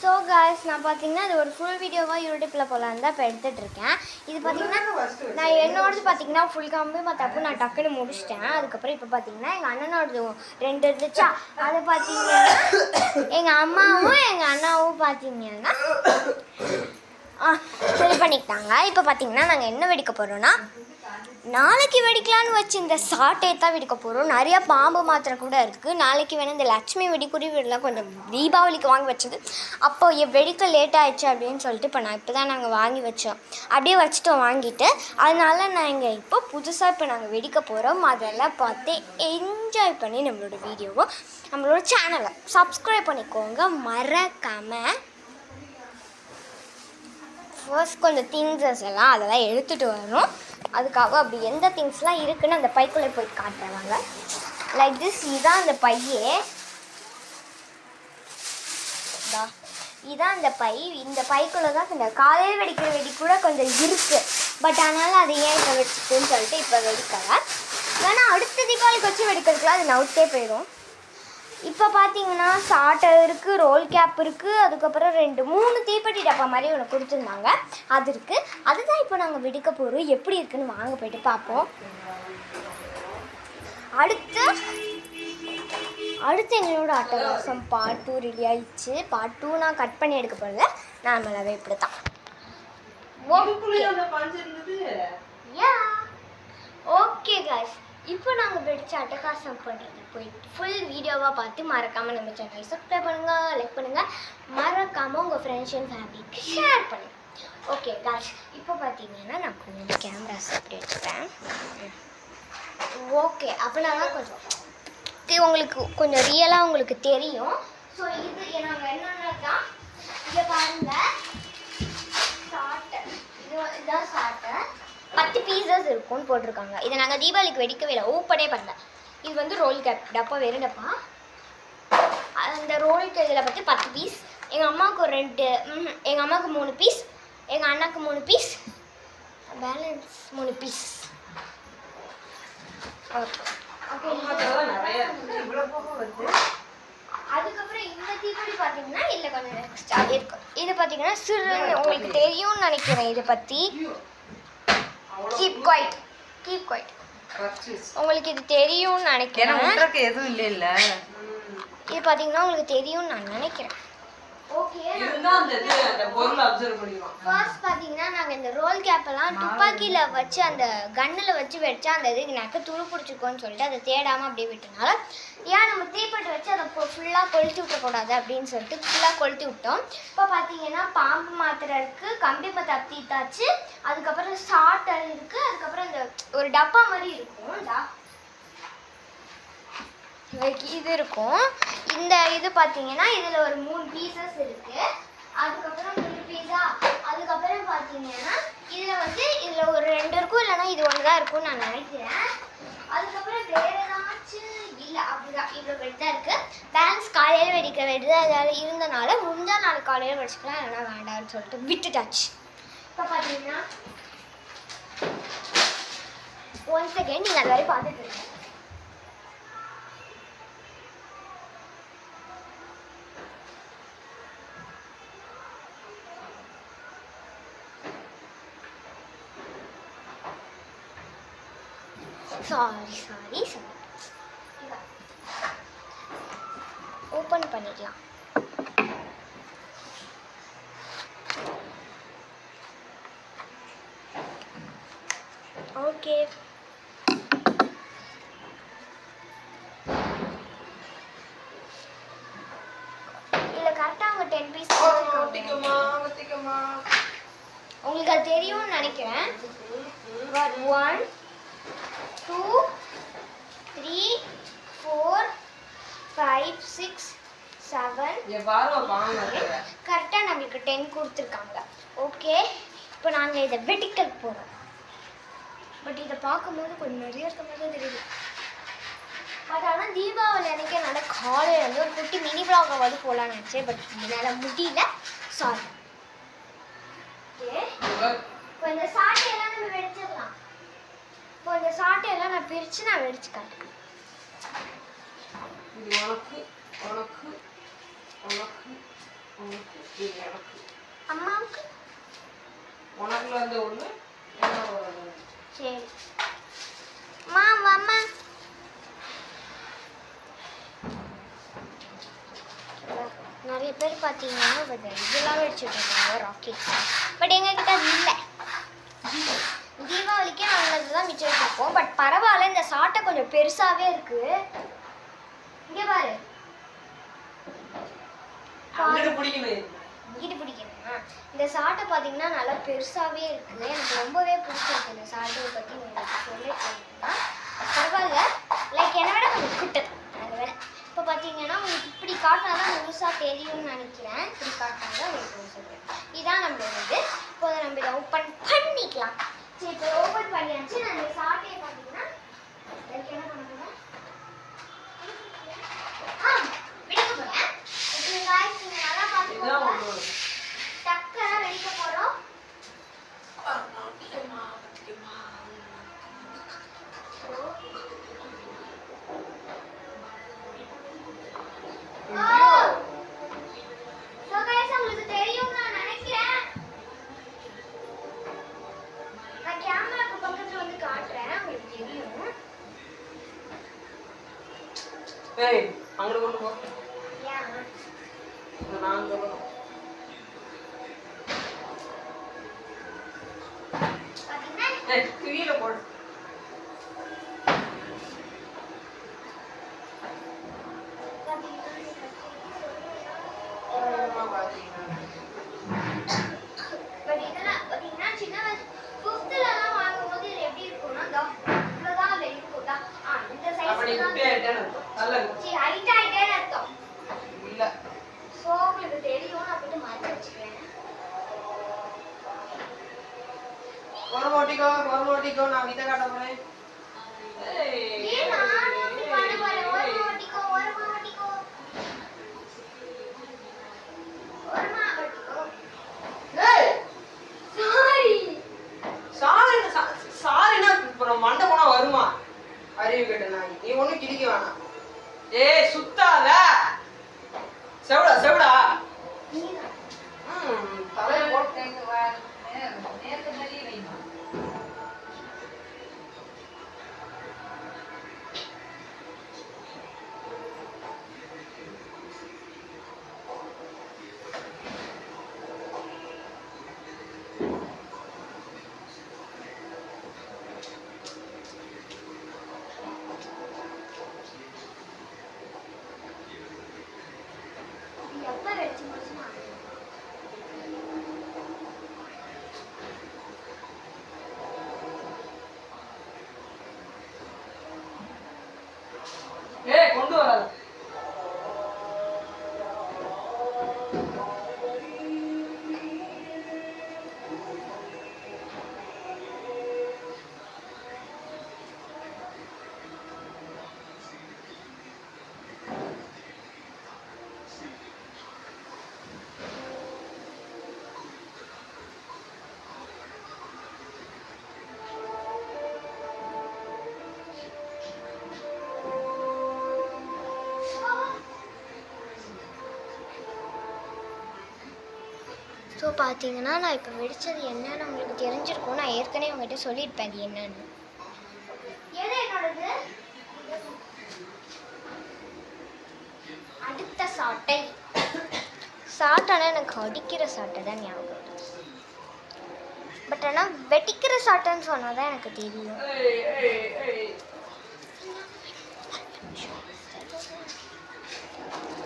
So guys நான் பார்த்தீங்கன்னா இது ஒரு ஃபுல் வீடியோவாக யூடியூப்பில் போகலான்னு தான் இப்போ எடுத்துகிட்ருக்கேன். இது பார்த்தீங்கன்னா நான் என்னோடது பார்த்தீங்கன்னா ஃபுல் காம்பு மற்றப்போ நான் டக்குன்னு முடிச்சிட்டேன். அதுக்கப்புறம் இப்போ பார்த்தீங்கன்னா எங்கள் அண்ணனோடது 2 இருந்துச்சா, அதை பார்த்தீங்கன்னா எங்கள் அம்மாவும் எங்கள் அண்ணாவும் பார்த்தீங்கன்னா ஃபில் பண்ணிக்கிட்டாங்க. இப்போ பார்த்தீங்கன்னா நாங்கள் என்ன வெடிக்க போகிறோன்னா, நாளைக்கு வெடிக்கலான்னு வச்சு இந்த சாட்டை தான் வெடிக்க போகிறோம். நிறையா பாம்பு மாத்திரை கூட இருக்குது. நாளைக்கு வேணும் இந்த லட்சுமி வெடிக்குருவிலாம் கொஞ்சம் தீபாவளிக்கு வாங்கி வச்சது, அப்போ வெடிக்க லேட் ஆகிடுச்சு அப்படின்னு சொல்லிட்டு இப்போ தான் நாங்கள் வாங்கி வச்சோம். அப்படியே வச்சுட்டோம் வாங்கிட்டு. அதனால நாங்கள் இப்போ புதுசாக இப்போ நாங்கள் வெடிக்க போகிறோம். அதெல்லாம் பார்த்து என்ஜாய் பண்ணி நம்மளோட வீடியோவை நம்மளோட சேனலை சப்ஸ்கிரைப் பண்ணிக்கோங்க மறக்காமல். ஃபர்ஸ்ட் கொஞ்சம் திங்ஸஸ் எல்லாம் அதெல்லாம் எடுத்துகிட்டு வரோம். அதுக்காக அப்படி எந்த திங்ஸ்லாம் இருக்குதுன்னு அந்த பைக்குள்ளே போய் காட்டுறாங்க. லைக் திஸ், இதுதான் அந்த பையே, இதுதான் அந்த பை. இந்த பைக்குள்ளே தான் இந்த காலையில் வெடிக்கிற வெடி கூட கொஞ்சம் இருக்குது. பட் அதனால் அதை ஏன் இப்போ வெடிச்சுக்குன்னு சொல்லிட்டு இப்போ வெடிக்கலை. ஏன்னா அடுத்த தீபாவளிக்கு வச்சு வெடிக்கிறதுக்குலாம் அது நவுத்தே போயிடும். இப்போ பார்த்தீங்கன்னா சாட்டை இருக்குது, ரோல் கேப் இருக்குது, அதுக்கப்புறம் 2-3 தீப்பெட்டி டப்பா மாதிரி ஒன்று கொடுத்துருந்தாங்க, அது இருக்குது. அதுதான் இப்போ நாங்கள் வெடிக்க போகிறோம். எப்படி இருக்குன்னு வாங்க போய்ட்டு பார்ப்போம். அடுத்து எங்களோட அட்டகாசம் பார்ட் 2 ரெடி ஆயிடுச்சு. பார்ட் 2 நான் கட் பண்ணி எடுக்க போகிறதில்ல, நார்மலாகவே இப்படி தான். ஓகே காய்ஸ், இப்போ நாங்கள் வெடிச்சு அட்டகாசம் பண்ணுறது போயிட்டு ஃபுல் வீடியோவாக பார்த்து மறக்காமல் நம்ம சேனல் சப்ஸ்கிரைப் பண்ணுங்கள், லைக் பண்ணுங்கள், மறக்காமல் உங்கள் ஃப்ரெண்ட்ஸ் அண்ட் ஃபேமிலிக்கு ஷேர் பண்ணுங்கள். ஓகே காய்ஸ், இப்போ பார்த்தீங்கன்னா நான் கொஞ்சம் கேமராஸ் அப்படி எடுத்துக்கிறேன். ஓகே, அப்படின்னா கொஞ்சம் உங்களுக்கு கொஞ்சம் ரியலாக உங்களுக்கு தெரியும். ஸோ இது நாங்கள் என்னென்னா தான் இங்கே பாருங்கள், சாட்டை, இதுதான் சாட்டை 10 பீசஸ் இருக்கும்னு போட்டிருக்காங்க. இதை நாங்கள் தீபாவளிக்கு வெடிக்கவே இல்லை, ஓப்பனே பண்ணல. இது வந்து ரோல் கேப் டப்பா, வெறும் டப்பா. அந்த ரோல் இதில் பற்றி 10 பீஸ். எங்கள் அம்மாவுக்கு ஒரு 2, எங்கள் அம்மாவுக்கு 3 பீஸ், எங்கள் அண்ணாக்கு 3 பீஸ், பேலன்ஸ் 3 பீஸ். அதுக்கப்புறம் இந்த தீபாவளி பார்த்தீங்கன்னா இல்லை கொஞ்சம் எக்ஸ்ட்ரா இருக்கும். இது பார்த்தீங்கன்னா சிறு, உங்களுக்கு தெரியும்னு நினைக்கிறேன் இதை பற்றி. Keep quiet. உங்களுக்கு இது தெரியும்னு நினைக்கிறேன். எதுவும் இல்ல இது பார்த்தீங்கன்னா உங்களுக்கு தெரியும்னு நான் நினைக்கிறேன். ஓகே, ஃபர்ஸ்ட் பார்த்தீங்கன்னா நாங்கள் இந்த ரோல் கேப்பெல்லாம் துப்பாக்கியில் வச்சு அந்த கன்னில் வச்சு வெடிச்சா அந்த இதுக்கு எனக்கு துரு பிடிச்சிருக்கோன்னு சொல்லிட்டு அதை தேடாமல் அப்படியே விட்டனால, ஏன் நம்ம தீப்பெட்டி வச்சு அதை ஃபுல்லாக கொளுத்தி விட்டக்கூடாது அப்படின்னு சொல்லிட்டு ஃபுல்லாக கொளுத்தி விட்டோம். இப்போ பார்த்தீங்கன்னா பாம்பு மாத்திரை இருக்குது, கம்பி பற்ற தீத்தாச்சு, அதுக்கப்புறம் சாட்டர் இருக்குது, அதுக்கப்புறம் இந்த ஒரு டப்பா மாதிரி இருக்கும், இது இருக்கும். இந்த இது பார்த்தீங்கன்னா இதில் ஒரு 3 பீசஸ் இருக்குது. அதுக்கப்புறம் 3 பீஸா, அதுக்கப்புறம் பார்த்தீங்கன்னா இதில் ஒரு 2 இருக்கும், இல்லைன்னா இது 1 தான் இருக்கும்னு நான் நினைக்கிறேன். அதுக்கப்புறம் வேறு ஏதாச்சும் இல்லை, அப்படிதான் இவ்வளோ வெடி தான் இருக்குது. பேலன்ஸ் காலையில் வெடிக்க வெடி தான் அதால் இருந்தனால முந்தா நாள் காலையில் வெடிச்சிக்கலாம், இல்லைன்னா வேண்டாம்னு சொல்லிட்டு விட்டுட்டாச்சு. இப்போ பார்த்தீங்கன்னா ஒன்ஸ் அகெயின் நீங்கள் அது வரை பார்த்துட்டு இருக்கீங்க. சாரி ஓப்பன் பண்ணிடலாம். ஓகே, இதில் கரெக்டாக அவங்க 10 பீஸ் உங்களுக்கு அது தெரியும்னு நினைக்கிறேன். 1 2 3 4 5 6 7 கரெக்டாக நம்மளுக்கு 10 கொடுத்துருக்காங்க. ஓகே, இப்போ நாங்கள் இதை வெடிக்க போகிறோம். பட் இதை பார்க்கும்போது கொஞ்சம் நிறைய இருக்க மாதிரி தான் தெரியுது. பட் ஆனால் தீபாவளி அன்றைக்கி என்னால் காலையில் வந்து ஒரு குட்டி மினி விளாகாவது போகலான்னு நினச்சேன். பட் என்னால் முடியல, சாரி. ஓகே, இப்போ இந்த சாட்டையெல்லாம் நம்ம வெடிச்சிடலாம். இப்போ இந்த சாட்டையெல்லாம் நான் பிரித்து நான் வெடிச்சு காட்டுறேன். இது உனக்கு உனக்கு உனக்கு உனக்கு இது எனக்கு. அம்மாவுக்கு உனக்குல இருந்து ஒன்று என்னோட ஒன்று. சரி அம்மா நிறைய பேர் பார்த்தீங்கன்னா இதெல்லாம் வச்சுட்டு இருக்காங்க ராக்கெட். பட் எங்ககிட்ட அது இல்லை. தீபாவளிக்கே நாங்கள் தான் மிச்சம் வச்சுருக்கோம். பட் பரவாயில்ல, இந்த சாட்டை கொஞ்சம் பெருசாகவே இருக்கு. இங்கே பாரு, இங்கிட்டு பிடிக்கணுமா? இந்த சாட்டை பார்த்தீங்கன்னா நல்லா பெருசாகவே இருக்குது. எனக்கு ரொம்பவே பிடிச்சிருக்கு இந்த சாட்டை பற்றி உங்களுக்கு சொல்லிட்டீங்கன்னா. பரவாயில்ல, லைக் என்னை விட கொஞ்சம் கிட்டது அதை விட. இப்போ பார்த்தீங்கன்னா உங்களுக்கு இப்படி காட்டினா தான் முழுசாக தெரியும்னு நினைக்கிறேன். இப்படி காட்டினா தான் உங்களுக்கு சொல்கிறேன். இதான் நம்மளோட இது. இப்போ நம்ம இதை ஓப்பன் பண்ணிக்கலாம். சரி, இப்போ ஓப்பன் பண்ணியாச்சு. நான் இந்த சாட்டையை பார்த்தீங்கன்னா அதுக்கு என்ன பண்ண போகிறேன்? வெடிக்க போகிறேன். நீங்கள் நல்லா பார்த்துக்கோங்க. டக்கரை வெடிக்க போகிறோம். உங்களுக்கு தெரியும் நான் நினைக்கிறேன். நான் கேமராக்கு பக்கத்துல வந்து காட்டுறேன், உங்களுக்கு தெரியும். ஏய் அங்க கொண்டு போ. ஏன் நான் சொல்லணும். பாத்தீங்கன்னா ஏய் கீழே போடு. பட் இதெல்லாம் பாத்தீங்கன்னா சின்ன வயசு 5th எல்லாம் வாங்கும்போது இது எப்படி இருக்கும்னா இவ்வளவுதான் அது இருக்கும்டா. இந்த சைஸ்ல தான் சரி ஹைட் ஆயிட்டே அர்த்தம் இல்ல. சோ உங்களுக்கு தெரியும். நான் போட்டு மாத்தி வச்சுக்கிறேன். ஒரு ஓட்டிக்கோ நான் இதை காட்ட போறேன். ஏன் நான் இப்படி பண்ண போறேன்? ஒரு ஓட்டிக்கோ சாரினா இப்போ மண்டை போனா வருமா? அறிவு கேட்ட நாய், நீ ஒன்றும் கிழிக்க வேணாம். ஏய் சுத்தாத, செவிடா தலையை போட்டு எப்ப வெடிச்சு முடிச்சுமா? கொண்டு வராது. ஸோ பார்த்தீங்கன்னா நான் இப்போ வெடித்தது என்னன்னு உங்களுக்கு தெரிஞ்சிருக்கும். நான் ஏற்கனவே உங்கள்கிட்ட சொல்லியிருப்பேன் அது என்னன்னு. எது என்னோடது? அடுத்த சாட்டை. சாட்டைனா எனக்கு அடிக்கிற சாட்டை தான் ஞாபகம். பட் ஆனால் வெடிக்கிற சாட்டைன்னு சொன்னால் தான் எனக்கு தெரியும்.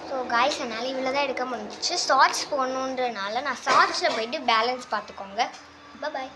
ஸோ காய்ஸ் என்னால் இவ்வளோ தான் எடுக்க முடிஞ்சிச்சு. ஷார்ட்ஸ் போடணுன்றனால நான் ஷார்ட்ஸில் போயிட்டு பேலன்ஸ் பார்த்துக்கோங்க. பாய்.